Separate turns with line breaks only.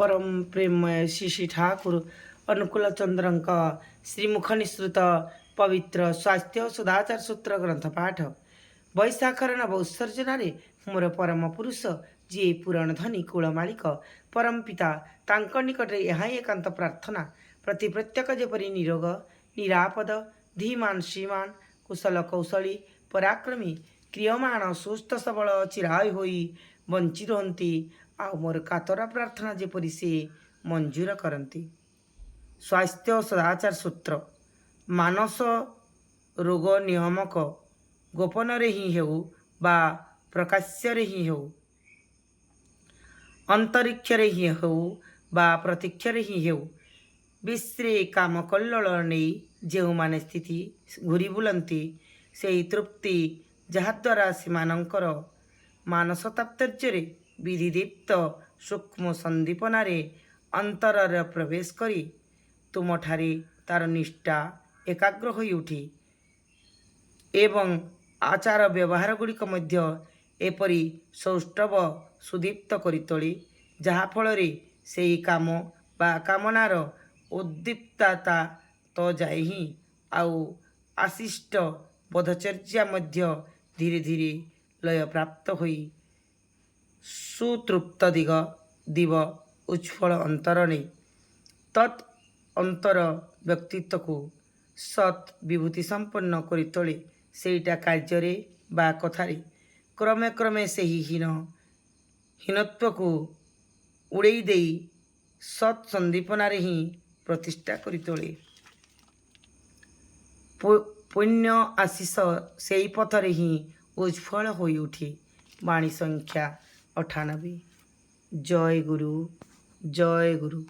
परम प्रेममय श्री ठाकुर अनुकूल चंद्र श्रीमुख निसृत पवित्र स्वास्थ्य सदाचार सूत्र ग्रंथ पाठ वैशाखर नव उत्सर्जन मोर परम पुरुष जी पुराण धनी कूल मालिक परम पिता तांक निकट यह एकांत प्रार्थना प्रति प्रत्येक जेपरी निरोग निरापद धीमान श्रीमान कुशल कौशली पराक्रमी क्रियमाण सुस्थ सबल चिराय होई बंची रहती आ मोर कातरा प्रार्थना जेपरी से मंजूर करती। स्वास्थ्य सदाचार सूत्र मानस रोग नियामक गोपन ही हेउ बा प्रकाश्य ही हेउ अंतरिक्ष ही हेउ बा प्रतीक्ष ही हेउ विश्रे काम कल्लोल नहीं जो माने स्थिति घूरी बुलती से तृप्ति जहाद्वारा सेमानंकर मानस तात्पर्य विधिदीप्त सूक्ष्म संदीपनारे अंतरर प्रवेश करी तुमठारे तार निष्ठा एकाग्र होई उठी एवं आचार व्यवहार गुड़िक मध्य एपरी सौष्ठव सुदीप्त करी तोली जहाँफल से काम बा कामनार उद्दीप्तता तो जाए ही आउ आशिष्ट बोधचर्या मध्य धीरे धीरे लय प्राप्त होई सुतृप्त दिव उज्ज्वल अंतर नहीं तत् अंतर व्यक्तित्व को सत् विभूति संपन्न करी तोले सेटा कार्य बा कथारे क्रमे क्रमे से ही हीनत्व को उड़े दे सत् संदीपनारे ही प्रतिष्ठा करी तोले पुण्य आशीष से पथरे ही उज्ज्वल होई उठे। वाणी संख्या 98। जय गुरु जय गुरु।